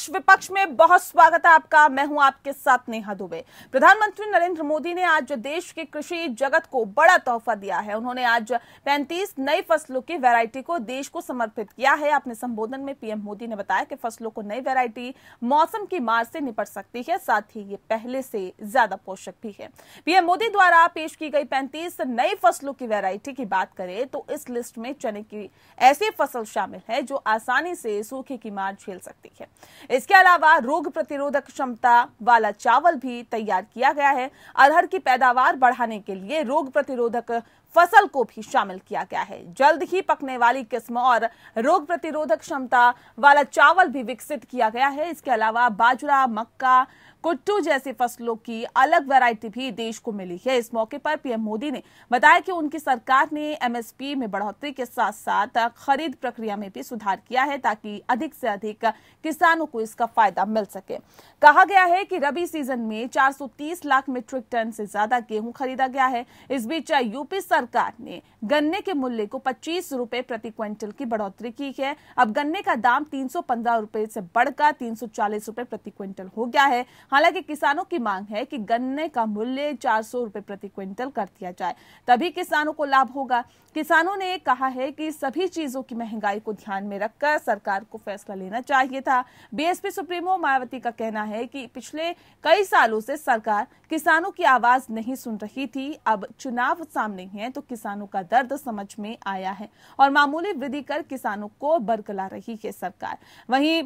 विपक्ष में बहुत स्वागत है आपका। मैं हूं आपके साथ नेहा दुबे। प्रधानमंत्री नरेंद्र मोदी ने आज देश के कृषि जगत को बड़ा तोहफा दिया है। उन्होंने आज 35 नई फसलों की वैरायटी को देश को समर्पित किया है। अपने संबोधन में पीएम मोदी ने बताया कि फसलों को नई वैरायटी मौसम की मार से निपट सकती है, साथ ही ये पहले से ज्यादा पोषक भी है। पीएम मोदी द्वारा पेश की गई 35 नई फसलों की वैरायटी की बात करें तो इस लिस्ट में चने की ऐसी फसल शामिल है जो आसानी से सूखे की मार झेल सकती है। इसके अलावा रोग प्रतिरोधक क्षमता वाला चावल भी तैयार किया गया है। अरहर की पैदावार बढ़ाने के लिए रोग प्रतिरोधक फसल को भी शामिल किया गया है। जल्द ही पकने वाली किस्म और रोग प्रतिरोधक क्षमता वाला चावल भी विकसित किया गया है। इसके अलावा बाजरा, मक्का, कुट्टू जैसी फसलों की अलग वैरायटी भी देश को मिली है। इस मौके पर पीएम मोदी ने बताया कि उनकी सरकार ने एमएसपी में बढ़ोतरी के साथ साथ खरीद प्रक्रिया में भी सुधार किया है ताकि अधिक से अधिक किसानों को इसका फायदा मिल सके। कहा गया है कि रबी सीजन में 430 लाख मीट्रिक टन से ज्यादा गेहूं खरीदा गया है। इस बीच यूपी सरकार ने गन्ने के मूल्य को 25 रुपए प्रति क्विंटल की बढ़ोतरी की है। अब गन्ने का दाम 315 रुपए से बढ़कर 340 रुपए प्रति क्विंटल हो गया है। हालांकि किसानों की मांग है कि गन्ने का मूल्य 400 रुपए प्रति क्विंटल कर दिया जाए, तभी किसानों को लाभ होगा। किसानों ने कहा है कि सभी चीजों की महंगाई को ध्यान में रखकर सरकार को फैसला लेना चाहिए था। बीएसपी सुप्रीमो मायावती का कहना है कि पिछले कई सालों से सरकार किसानों की आवाज नहीं सुन रही थी। अब चुनाव सामने हैं तो किसानों का दर्द समझ में आया है और मामूली वृद्धि कर किसानों को बरगला रही है सरकार। वहीं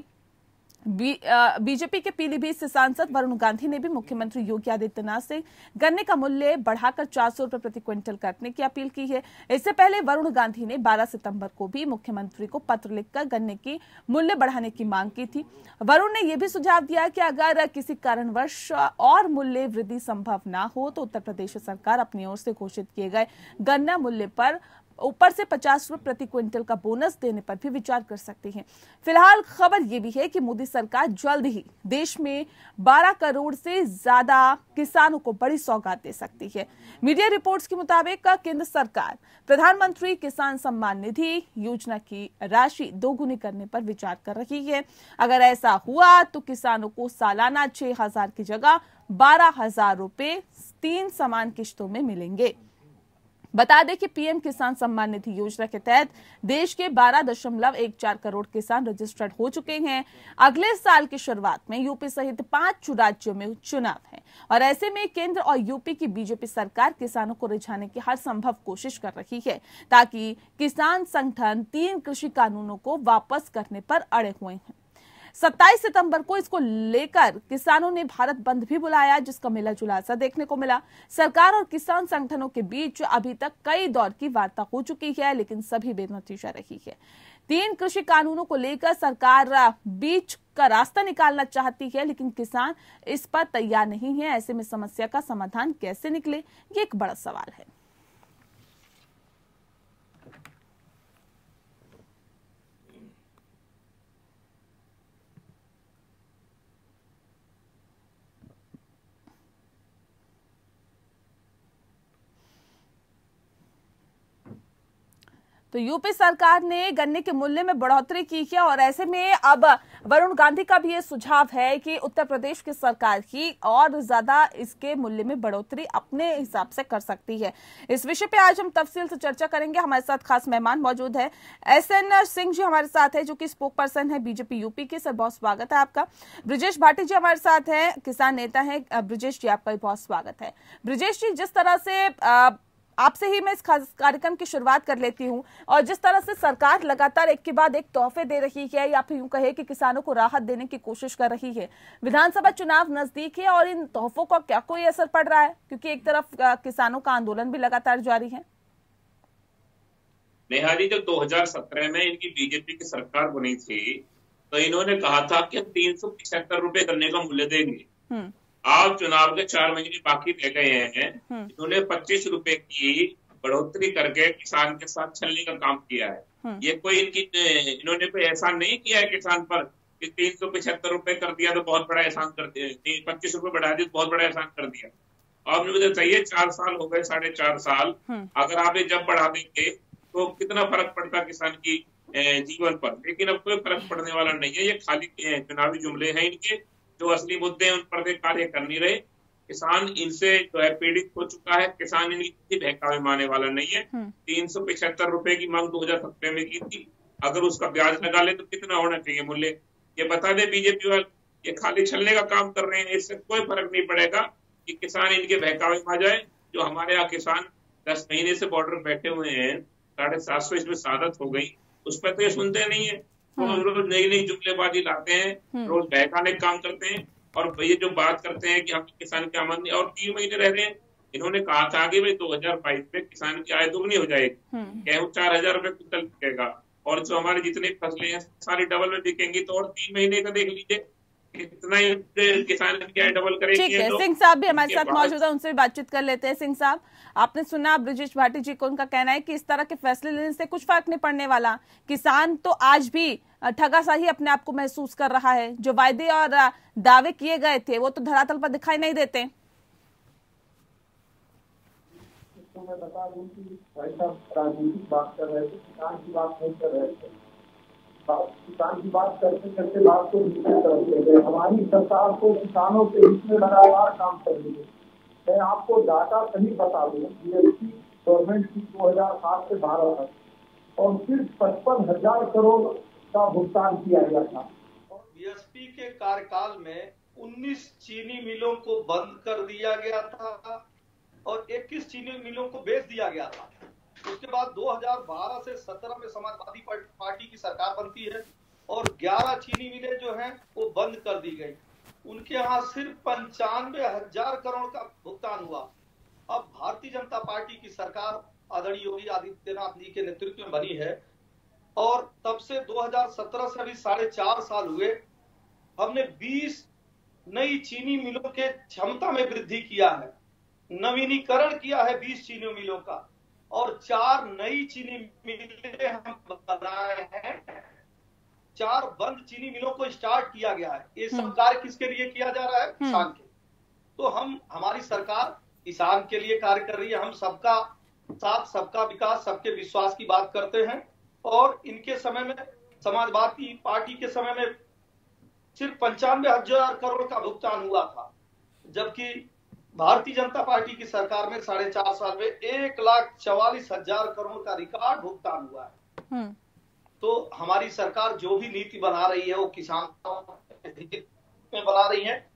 बीजेपी के पीलीभीत से सांसद वरुण गांधी ने भी मुख्यमंत्री योगी आदित्यनाथ से गन्ने का मूल्य बढ़ाकर 400 रुपए प्रति क्विंटल करने की अपील की है। इससे पहले वरुण गांधी ने 12 सितंबर को भी मुख्यमंत्री को पत्र लिखकर गन्ने की मूल्य बढ़ाने की मांग की थी। वरुण ने यह भी सुझाव दिया कि अगर किसी कारणवश और मूल्य वृद्धि संभव न हो तो उत्तर प्रदेश सरकार अपनी ओर से घोषित किए गए गन्ना मूल्य पर ऊपर से 50 रुपए प्रति क्विंटल का बोनस देने पर भी विचार कर सकती है। फिलहाल खबर यह भी है कि मोदी सरकार जल्द ही देश में 12 करोड़ से ज्यादा किसानों को बड़ी सौगात दे सकती है। मीडिया रिपोर्ट्स के मुताबिक केंद्र सरकार प्रधानमंत्री किसान सम्मान निधि योजना की राशि दोगुनी करने पर विचार कर रही है। अगर ऐसा हुआ तो किसानों को सालाना 6,000 की जगह 12,000 रुपए 3 समान किश्तों में मिलेंगे। बता दें कि पीएम किसान सम्मान निधि योजना के तहत देश के 12.14 करोड़ किसान रजिस्टर्ड हो चुके हैं। अगले साल की शुरुआत में यूपी सहित 5 राज्यों में चुनाव है और ऐसे में केंद्र और यूपी की बीजेपी सरकार किसानों को रिझाने की हर संभव कोशिश कर रही है ताकि किसान संगठन 3 कृषि कानूनों को वापस करने पर अड़े हुए हैं। 27 सितंबर को इसको लेकर किसानों ने भारत बंद भी बुलाया, जिसका मिला जुला असर देखने को मिला। सरकार और किसान संगठनों के बीच अभी तक कई दौर की वार्ता हो चुकी है, लेकिन सभी बेनतीजा रही है। 3 कृषि कानूनों को लेकर सरकार बीच का रास्ता निकालना चाहती है, लेकिन किसान इस पर तैयार नहीं है। ऐसे में समस्या का समाधान कैसे निकले, ये एक बड़ा सवाल है। तो यूपी सरकार ने गन्ने के मूल्य में बढ़ोतरी की है और ऐसे में अब वरुण गांधी का भी ये सुझाव है कि उत्तर प्रदेश की सरकार ही और ज्यादा इसके मूल्य में बढ़ोतरी अपने हिसाब से कर सकती है। इस विषय पे आज हम तफसील से चर्चा करेंगे। हमारे साथ खास मेहमान मौजूद है, SN सिंह जी हमारे साथ है जो कि स्पोक पर्सन है बीजेपी यूपी के। सर बहुत स्वागत है आपका। ब्रिजेश भाटी जी हमारे साथ है, किसान नेता है। ब्रिजेश जी आपका भी बहुत स्वागत है। ब्रिजेश जी, जिस तरह से आपसे ही मैं इस कार्यक्रम की शुरुआत कर लेती हूं और जिस तरह से सरकार लगातार एक के बाद एक तोहफे दे रही है या फिर यूं कहे कि किसानों को राहत देने की कोशिश कर रही है, विधानसभा चुनाव नजदीक है और इन तोहफों का क्या कोई असर पड़ रहा है? क्योंकि एक तरफ किसानों का आंदोलन भी लगातार जारी है। नेहा जी, जब 2017 में इनकी बीजेपी की सरकार बनी थी तो इन्होंने कहा था कि 375 रुपए गन्ने का मूल्य देंगे। आज चुनाव के 4 महीने बाकी रह गए हैं, इन्होंने 25 रुपए की बढ़ोतरी करके किसान के साथ छलने का काम किया है। ये कोई इन्होंने कोई एहसान नहीं किया है किसान पर कि 375 रुपए कर दिया तो बहुत बड़ा एहसान कर दिया, 25 रुपए बढ़ा दिया तो बहुत बड़ा एहसान कर दिया। अब मुझे चाहिए 4 साल हो गए, 4.5 साल, अगर आप ये जब बढ़ा देंगे तो कितना फर्क पड़ता किसान की जीवन पर, लेकिन अब कोई फर्क पड़ने वाला नहीं है। ये खाली चुनावी जुमले हैं इनके, जो असली मुद्दे हैं उन पर वे कार्य कर नहीं रहे। किसान इनसे जो है पीड़ित हो चुका है, किसान इनकी किसी बहकावे में आने वाला नहीं है। 375 रुपए की मांग 2017 में की थी, अगर उसका ब्याज लगा ले तो कितना होना चाहिए मूल्य, ये बता दे बीजेपी वाले। ये खाली छलने का काम कर रहे हैं, इससे कोई फर्क नहीं पड़ेगा कि किसान इनके बहकावे में आ जाए। जो हमारे यहाँ किसान 10 महीने से बॉर्डर बैठे हुए हैं, 750 इसमें शहादत हो गई, उस पर तो ये सुनते नहीं है। रोज रोज नई नई जुमलेबाजी लाते हैं, रोज बहकाने का काम करते हैं, और ये जो बात करते हैं कि हम किसान की आमदनी, और 3 महीने रह रहे हैं। इन्होंने कहा था कि भाई 2022 में किसान की आय दोगुनी हो जाएगी, गेहूं 4000 रुपए क्विंटल बिकेगा, और जो हमारी जितनी फसलें हैं सारी डबल में बिकेंगी। तो और 3 महीने का देख लीजिए कितना किसान की आय डबल करेंगे। ठीक है, सिंह साहब भी हमारे साथ मौजूद है, उनसे भी बातचीत कर लेते हैं। सिंह साहब, आपने सुना ब्रजेश भाटी जी को, उनका कहना है कि इस तरह के फैसले लेने से कुछ फर्क नहीं पड़ने वाला। किसान तो आज भी ठगाशाही अपने आप को महसूस कर रहा है, जो वायदे और दावे किए गए थे वो तो धरातल पर दिखाई नहीं देते। तो मैं बता दूं कि भाई साहब राजनीतिक बात कर रहे थे, किसान की बात नहीं कर रहे थे। किसान की बात करते करते बात को दूसरी तरफ ले गए। हमारी सरकार को किसानों के हित में लगातार काम कर रही है। मैं आपको डाटा सही बता दूं, जीएसटी गवर्नमेंट की 2007 से 12 तक और सिर्फ 55,000 करोड़ का भुगतान किया गया था। और बीएसपी के कार्यकाल में 19 चीनी मिलों को बंद कर दिया गया था और 21 चीनी मिलों को बेच दिया गया था। उसके बाद 2012 से 17 में समाजवादी पार्टी की सरकार बनती है और 11 चीनी मिलें जो हैं वो बंद कर दी गई। उनके यहाँ सिर्फ 95,000 करोड़ का भुगतान हुआ। अब भारतीय जनता पार्टी की सरकार आदरणीय योगी आदित्यनाथ जी के नेतृत्व में बनी है और तब से 2017 से अभी 4.5 साल हुए। हमने 20 नई चीनी मिलों के क्षमता में वृद्धि किया है, नवीनीकरण किया है 20 चीनी मिलों का, और 4 नई चीनी मिलें हम बनाए हैं। 4 बंद चीनी मिलों को स्टार्ट किया गया है। ये सब कार्य किसके लिए किया जा रहा है? किसान के। तो हमारी सरकार किसान के लिए कार्य कर रही है। हम सबका साथ, सबका विकास, सबके विश्वास की बात करते हैं। और इनके समय में, समाजवादी पार्टी के समय में सिर्फ 95,000 करोड़ का भुगतान हुआ था, जबकि भारतीय जनता पार्टी की सरकार में 4.5 साल में 1,44,000 करोड़ का रिकॉर्ड भुगतान हुआ है। तो हमारी सरकार जो भी नीति बना रही है वो किसानों में बना रही है।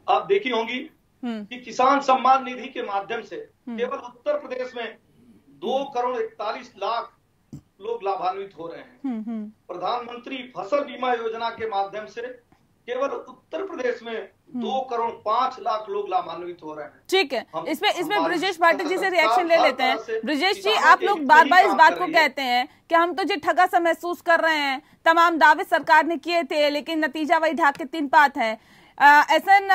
आप देखी होंगी कि किसान सम्मान निधि के माध्यम से केवल उत्तर प्रदेश में 2,41,00,000 लोग लाभान्वित हो रहे हैं। प्रधानमंत्री फसल बीमा योजना के माध्यम से केवल उत्तर प्रदेश में 2,05,00,000 लोग लाभान्वित हो रहे हैं। ठीक है, इसमें ब्रजेश भाटी जी से रिएक्शन ले लेते हैं। ब्रजेश जी, आप लोग बार बार इस बात को कहते हैं कि हम तो जी ठगा सा महसूस कर रहे हैं, तमाम दावे सरकार ने किए थे लेकिन नतीजा वही ढाक के 3 पात है। एसएन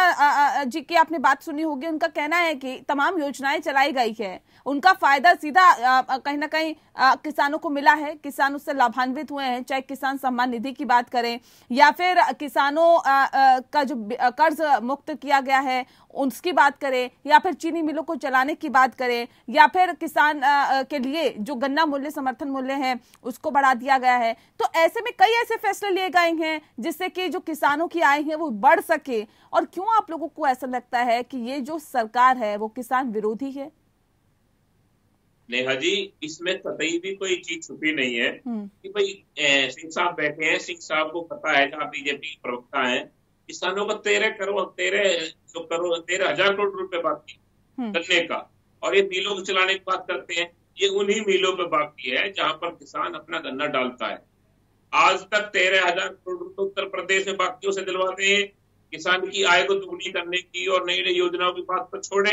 जी की आपने बात सुनी होगी, उनका कहना है कि तमाम योजनाएं चलाई गई है, उनका फायदा सीधा कहीं ना कहीं किसानों को मिला है, किसान उससे लाभान्वित हुए हैं। चाहे किसान सम्मान निधि की बात करें या फिर किसानों का जो कर्ज मुक्त किया गया है उसकी बात करें, या फिर चीनी मिलों को चलाने की बात करें, या फिर किसान के लिए जो गन्ना मूल्य, समर्थन मूल्य है उसको बढ़ा दिया गया है। तो ऐसे में कई ऐसे फैसले लिए गए हैं जिससे कि जो किसानों की आय है वो बढ़ सके। और क्यों आप लोगों को ऐसा लगता है कि ये जो सरकार है वो किसान विरोधी है? नेहा जी, इसमें कतई भी कोई चीज छुपी नहीं है कि भाई सिंह साहब बैठे हैं, सिंह साहब को पता है, जहाँ बीजेपी प्रवक्ता है, किसानों को 13,000 करोड़ रुपए बाकी करने का, और ये मिलों को चलाने की बात करते हैं। ये उन्हीं मिलों पे बाकी है जहां पर किसान अपना गन्ना डालता है। आज तक 13,000 करोड़ रुपए उत्तर प्रदेश में बाकियों से दिलवाते हैं। किसान की आय को दुगनी करने की और नई नई योजनाओं की बात पर छोड़े,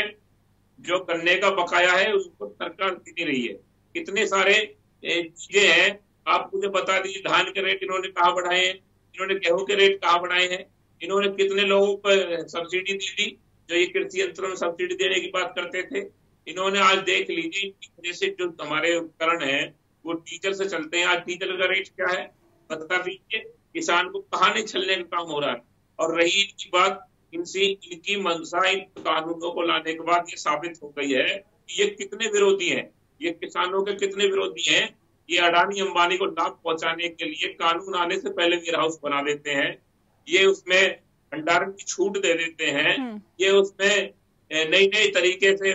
जो गन्ने का बकाया है उसको सरकार दे नहीं रही है। कितने सारे चीजें हैं, आप मुझे बता दीजिए। धान के रेट इन्होंने कहाँ बढ़ाए हैं, इन्होंने गेहूं के रेट कहाँ बढ़ाए हैं, इन्होंने कितने लोगों को सब्सिडी दी थी जो ये कृषि यंत्रों में सब्सिडी देने की बात करते थे। इन्होंने आज देख लीजिए, जैसे जो हमारे उपकरण है वो डीजल से चलते हैं, आज डीजल का रेट क्या है बता दीजिए। किसान को कहाँ नहीं छलने का काम हो रहा है। और रही इनकी बात, इनकी मंशा इन कानूनों को लाने के बाद ये साबित हो गई है कि ये कितने विरोधी हैं, ये किसानों के कितने विरोधी हैं। ये अडानी अंबानी को लाभ पहुंचाने के लिए कानून आने से पहले वेयर हाउस बना देते हैं, ये उसमें भंडारण की छूट दे देते हैं, ये उसमें नई नई तरीके से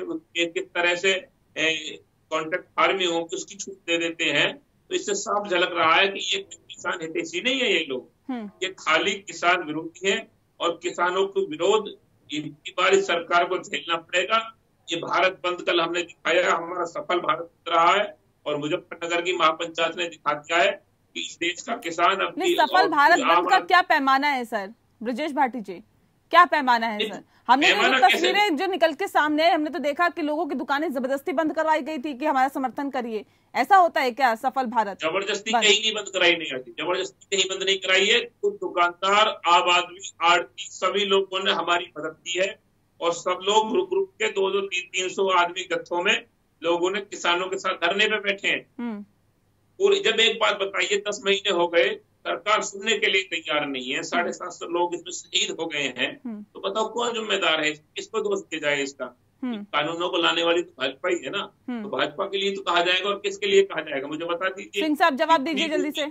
किस तरह से कॉन्ट्रैक्ट फार्मिंग हो उसकी छूट दे देते हैं। तो इससे साफ झलक रहा है कि ये किसान हितैषी नहीं है, ये लोग ये खाली किसान विरोधी है और किसानों को विरोध इतनी बार इस सरकार को झेलना पड़ेगा। ये भारत बंद कल हमने दिखाया, हमारा सफल भारत बंद रहा है और मुजफ्फरनगर की महापंचायत ने दिखा दिया है कि इस देश का किसान अपनी सफल भारत बंद का क्या पैमाना है सर? ब्रजेश भाटी जी, क्या पैमाना है सर? हमने जो तस्वीरें जो निकल के सामने है, हमने तो देखा कि लोगों की दुकानें जबरदस्ती बंद करवाई गई थी कि हमारा समर्थन करिए। ऐसा होता है क्या सफल भारत? जबरदस्ती कहीं नहीं बंद कराई नहीं आती, जबरदस्ती कहीं बंद नहीं कराई है। खुद दुकानदार, आम आदमी, आड़ती सभी लोगों ने हमारी मदद की है और सब लोग ग्रुप के 200-300 आदमी गठों में लोगों ने किसानों के साथ धरने पे बैठे हैं। और जब एक बात बताइए, 10 महीने हो गए, सरकार सुनने के लिए तैयार नहीं है, 750 लोग इसमें शहीद हो गए हैं, तो बताओ कौन जिम्मेदार है? किसको दोष दिया जाए इसका? कानूनों को लाने वाली तो भाजपा ही है ना, तो भाजपा के लिए तो कहा जाएगा और किसके लिए कहा जाएगा? मुझे बता दीजिए। सिंह साहब जवाब दीजिए जल्दी से।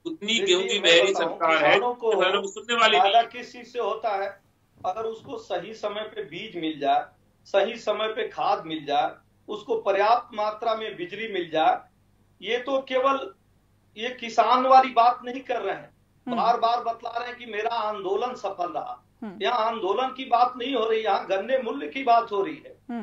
उतनी गेहूं की बहरी सरकार है, किसानों को सुनने वाली फायदा किस चीज से होता है? अगर उसको सही समय पे बीज मिल जाए, सही समय पे खाद मिल जाए, उसको पर्याप्त मात्रा में बिजली मिल जाए। ये तो केवल ये किसान वाली बात नहीं कर रहे हैं, बार बार बतला रहे हैं कि मेरा आंदोलन सफल रहा। यहाँ आंदोलन की बात नहीं हो रही, यहाँ गन्ने मूल्य की बात हो रही है।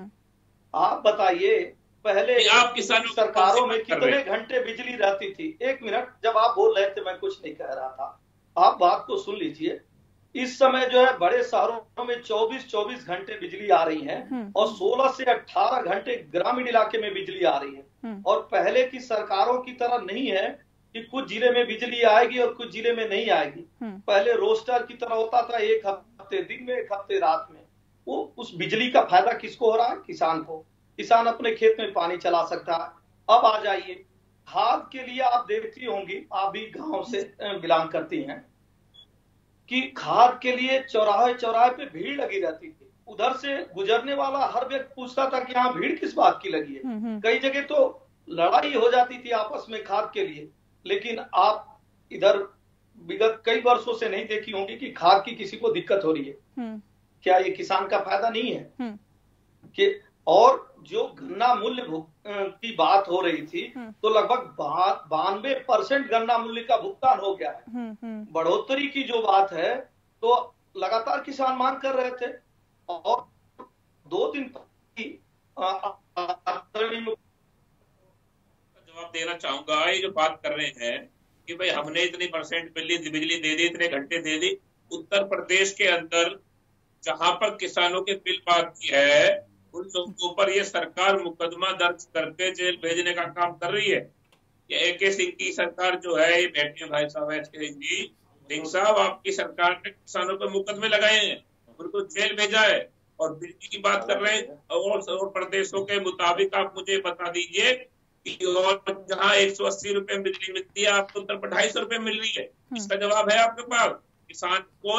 आप बताइए, पहले आप किसानों सरकारों में कितने घंटे बिजली रहती थी? एक मिनट, जब आप बोल रहे थे मैं कुछ नहीं कह रहा था, आप बात को सुन लीजिए। इस समय जो है बड़े शहरों में 24-24 घंटे बिजली आ रही है और 16 से 18 घंटे ग्रामीण इलाके में बिजली आ रही है। और पहले की सरकारों की तरह नहीं है कि कुछ जिले में बिजली आएगी और कुछ जिले में नहीं आएगी। पहले रोस्टर की तरह होता था, एक हफ्ते दिन में, एक हफ्ते रात में। वो उस बिजली का फायदा किसको हो रहा है? किसान को। किसान अपने खेत में पानी चला सकता है। अब आ जाइए खाद के लिए, आप देखती होंगी, आप भी गांव से बिलोंग करती हैं, कि खाद के लिए चौराहे चौराहे पे भीड़ लगी रहती थी। उधर से गुजरने वाला हर व्यक्ति पूछता था कि यहाँ भीड़ किस बात की लगी है। कई जगह तो लड़ाई हो जाती थी आपस में खाद के लिए। लेकिन आप इधर विगत कई वर्षों से नहीं देखी होंगी कि खाद की किसी को दिक्कत हो रही है। क्या ये किसान का फायदा नहीं है? कि और जो गन्ना मूल्य की बात हो रही थी, तो लगभग 92% गन्ना मूल्य का भुगतान हो गया है। बढ़ोतरी की जो बात है, तो लगातार किसान मांग कर रहे थे और 2 दिन जवाब देना चाहूंगा। ये जो बात कर रहे हैं कि भाई हमने इतनी परसेंट बिजली दे दी, इतने घंटे दे दी, उत्तर प्रदेश के अंदर जहां पर किसानों के बिल बाकी है, उन लोगों पर ये सरकार मुकदमा दर्ज करके जेल भेजने का काम कर रही है। ये AK सिंह की सरकार जो है, ये बैठे भाई साहब सिंह साहब, आपकी सरकार ने किसानों पर मुकदमे लगाए हैं, उनको जेल भेजा है और बिजली की बात कर रहे हैं। और प्रदेशों के मुताबिक आप मुझे बता दीजिए कि और जहाँ 180 रुपए बिजली मिलती है, आपको उधर 250 रुपए मिल रही है। इसका जवाब है आपके पास? किसान को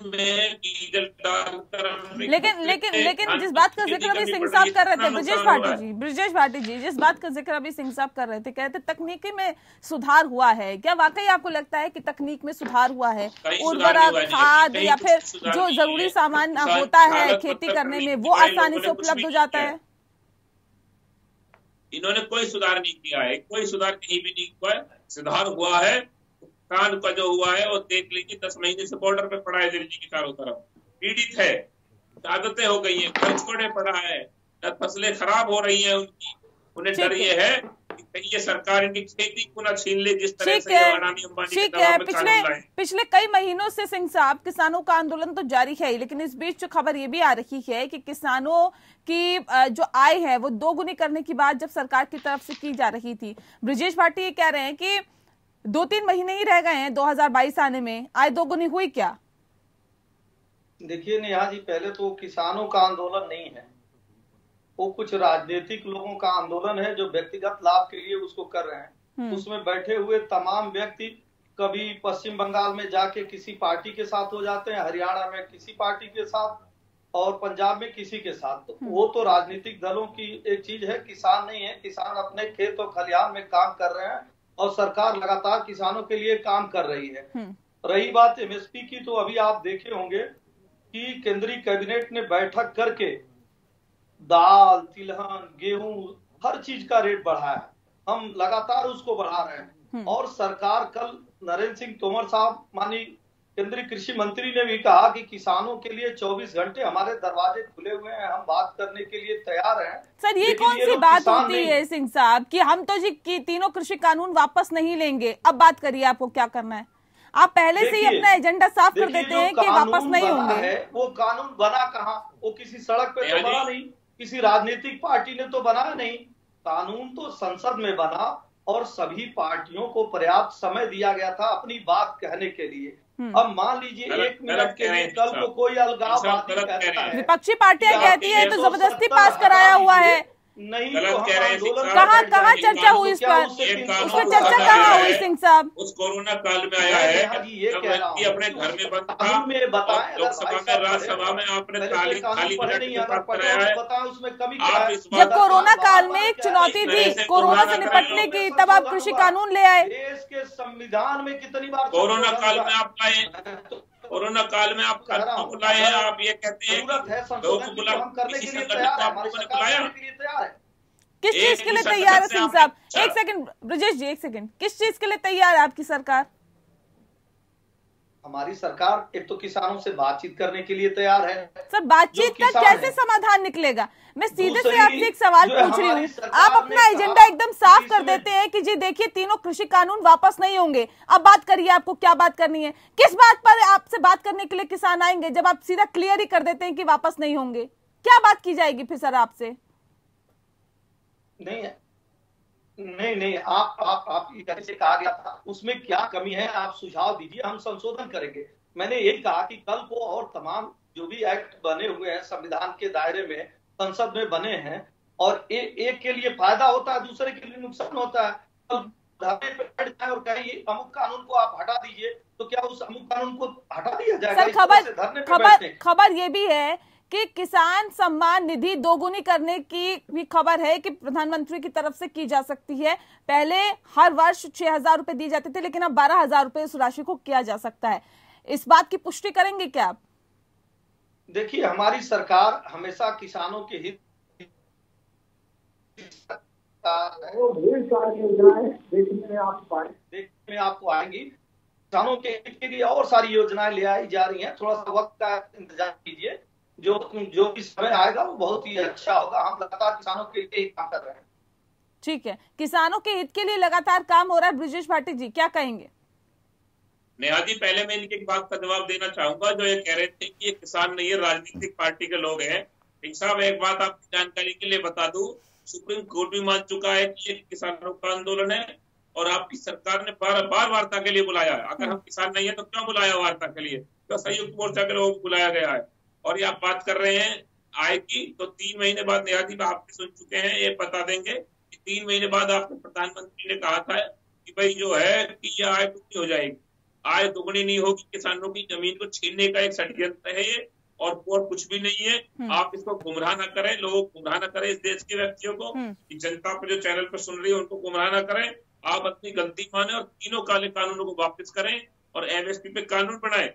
में डीजल डालकर लेकिन जिस बात का जिक्र अभी सिंह साहब कर रहे थे, ब्रजेश भाटी जी जिस बात का जिक्र अभी सिंह साहब कर रहे थे, कहते तकनीकी में सुधार हुआ है। क्या वाकई आपको लगता है कि तकनीक में सुधार हुआ है? उर्वरक, खाद या फिर जो जरूरी सामान होता है खेती करने में, वो आसानी से उपलब्ध हो जाता है? इन्होंने कोई सुधार नहीं किया है, कोई सुधार कहीं भी नहीं हुआ है। सुधार हुआ है किसान का जो हुआ है, और देख लीजिए 10 महीने से बॉर्डर पे पड़ा है दिल्ली के चारों तरफ, पीड़ित है, आदतें हो गई हैं, कर्ज छोड़े पड़ा है, फसलें खराब हो रही हैं उनकी। उन्हें डर ये है कि कहीं ये सरकार इनकी खेती को ना छीन ले, जिस तरह से अडानी अंबानी के दबाव में कानून लाए। पिछले कई महीनों से सिंह साहब किसानों का आंदोलन तो जारी है, लेकिन इस बीच जो खबर ये भी आ रही है कि किसानों की जो आय है वो 2 गुनी करने की बात जब सरकार की तरफ से की जा रही थी। ब्रजेश भाटी ये कह रहे हैं कि 2-3 महीने ही रह गए हैं 2022 आने में, आय 2 गुनी हुई क्या? देखिए नेहा जी, पहले तो किसानों का आंदोलन नहीं है, वो कुछ राजनीतिक लोगों का आंदोलन है जो व्यक्तिगत लाभ के लिए उसको कर रहे हैं। उसमें बैठे हुए तमाम व्यक्ति कभी पश्चिम बंगाल में जाके किसी पार्टी के साथ हो जाते हैं, हरियाणा में किसी पार्टी के साथ, और पंजाब में किसी के साथ। तो वो तो राजनीतिक दलों की एक चीज है, किसान नहीं है। किसान अपने खेत और खलिहान में काम कर रहे हैं और सरकार लगातार किसानों के लिए काम कर रही है। रही बात एमएसपी की, तो अभी आप देखे होंगे कि केंद्रीय कैबिनेट ने बैठक करके दाल, तिलहन, गेहूं, हर चीज का रेट बढ़ाया है। हम लगातार उसको बढ़ा रहे हैं। और सरकार, कल नरेंद्र सिंह तोमर साहब माननीय केंद्रीय कृषि मंत्री ने भी कहा कि किसानों के लिए 24 घंटे हमारे दरवाजे खुले हुए हैं, हम बात करने के लिए तैयार हैं। सर, ये कौन सी बात होती है सिंह साहब कि हम तो जी की तीनों कृषि कानून वापस नहीं लेंगे, अब बात करिए आपको क्या करना है। आप पहले से ही अपना एजेंडा साफ कर देते हैं कि वापस नहीं होंगे। वो कानून बना कहाँ? वो किसी सड़क पे तो बना नहीं, किसी राजनीतिक पार्टी ने तो बनाया नहीं। कानून तो संसद में बना और सभी पार्टियों को पर्याप्त समय दिया गया था अपनी बात कहने के लिए। अब मान लीजिए 1 मिनट के लिए कल को कोई अलगाववादी कहता है, विपक्षी पार्टियां कहती है तो जबरदस्ती पास कराया हुआ है। नहीं, कहाँ चर्चा हुई इस पर? उस पर चर्चा कहाँ हुई सिंह साहब? उस कोरोना काल में आया है, ये अपने घर में बंद था, लोकसभा में, राज्यसभा में आपने खाली उसमें कमी। जब कोरोना काल में एक चुनौती थी कोरोना से निपटने की, तब आप कृषि कानून ले आए। देश के संविधान में कितनी बार कोरोना काल में आप लाए, कोरोना काल में आप कानून को लाए हैं। आप ये कहते हैं किस चीज के लिए तैयार है सिंह साहब? एक सेकंड ब्रजेश जी, एक सेकंड, किस चीज के लिए तैयार है आपकी सरकार? हमारी सरकार एक तो किसानों से बातचीत करने के लिए तैयार है। सर, बातचीत का कैसे समाधान निकलेगा? मैं सीधे से आपसे एक सवाल पूछ रही हूँ। आप अपना एजेंडा एकदम साफ कर देते हैं कि जी देखिए तीनों कृषि कानून वापस नहीं होंगे। अब बात करिए, आपको क्या बात करनी है? किस बात पर आपसे बात करने के लिए किसान आएंगे जब आप सीधा क्लियर ही कर देते हैं कि वापस नहीं होंगे? क्या बात की जाएगी फिर सर आपसे? नहीं, आप जैसे कहा गया था उसमें क्या कमी है, आप सुझाव दीजिए, हम संशोधन करेंगे। मैंने यही कहा कि कल को और तमाम जो भी एक्ट बने हुए हैं संविधान के दायरे में, संसद में बने हैं, और एक के लिए फायदा होता है, दूसरे के लिए नुकसान होता है। धरने पे बैठ जाए और कहिए अमुक कानून को आप हटा दीजिए, तो क्या उस अमुक कानून को हटा दिया जाएगा? सर, खबर ये भी है कि किसान सम्मान निधि दोगुनी करने की भी खबर है कि प्रधानमंत्री की तरफ से की जा सकती है। पहले हर वर्ष 6,000 रुपए दिए जाते थे, लेकिन अब 12,000 रुपए उस राशि को किया जा सकता है। इस बात की पुष्टि करेंगे क्या आप? देखिए, हमारी सरकार हमेशा किसानों के हित देखने में आपको आएंगी। किसानों के हित के लिए और सारी योजनाएं ले आई जा रही हैं। थोड़ा सा वक्त का इंतजार कीजिए, जो भी समय आएगा वो बहुत ही अच्छा होगा। हम लगातार किसानों के लिए ही काम कर रहे हैं। ठीक है, किसानों के हित के लिए लगातार काम हो रहा है। ब्रजेश भाटी जी क्या कहेंगे? नेहा जी, पहले मैं इनकी एक बात का जवाब देना चाहूंगा। जो ये कह रहे थे कि ये किसान नहीं है, राजनीतिक पार्टी के लोग हैं। सिंह साहब, एक बात आपकी जानकारी के लिए बता दूं, सुप्रीम कोर्ट भी मान चुका है कि ये किसानों का आंदोलन है और आपकी सरकार ने बार वार्ता के लिए बुलाया है। अगर हम किसान नहीं है तो क्यों बुलाया वार्ता के लिए? क्यों संयुक्त मोर्चा के लोगों को बुलाया गया है? और ये आप बात कर रहे हैं आय की, तो 3 महीने बाद नेहा जी आप भी सुन चुके हैं, ये बता देंगे कि 3 महीने बाद आपके प्रधानमंत्री ने कहा था कि भाई जो है कि ये आय दुगनी हो जाएगी। आय दुगनी नहीं होगी, किसानों की जमीन को छीनने का एक षड्यंत्र है ये, और कुछ भी नहीं है। आप इसको गुमराह न करें, लोगों को गुमराह न करें, इस देश के व्यक्तियों को, जनता पर जो चैनल पर सुन रही है उनको गुमराह न करें। आप अपनी गलती माने और तीनों काले कानूनों को वापस करें और एमएसपी पे कानून बनाएं,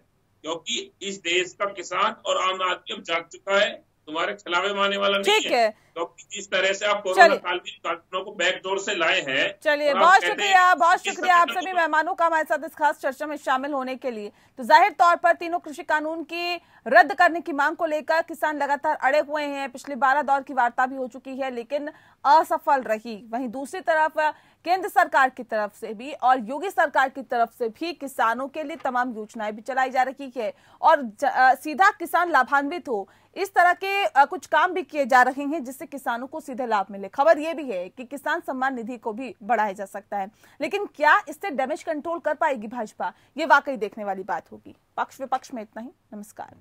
क्योंकि इस देश का किसान और आम आदमी अब जाग चुका है, तुम्हारे खिलाफ मानने वाला नहीं है। तो जिस तरह से आप कोरोना काल की कानूनों को बैकडोर से लाए हैं। चलिए, बहुत शुक्रिया आप सभी मेहमानों का हमारे साथ इस खास चर्चा में शामिल होने के लिए। तो जाहिर तौर पर तीनों कृषि कानून की रद्द करने की मांग को लेकर किसान लगातार अड़े हुए हैं। पिछले 12 दौर की वार्ता भी हो चुकी है, लेकिन असफल रही। वहीं दूसरी तरफ केंद्र सरकार की तरफ से भी और योगी सरकार की तरफ से भी किसानों के लिए तमाम योजनाएं भी चलाई जा रही है और सीधा किसान लाभान्वित हो, इस तरह के कुछ काम भी किए जा रहे हैं जिससे किसानों को सीधे लाभ मिले। खबर यह भी है कि किसान सम्मान निधि को भी बढ़ाया जा सकता है, लेकिन क्या इससे डैमेज कंट्रोल कर पाएगी भाजपा? ये वाकई देखने वाली बात होगी। पक्ष विपक्ष में इतना ही। नमस्कार।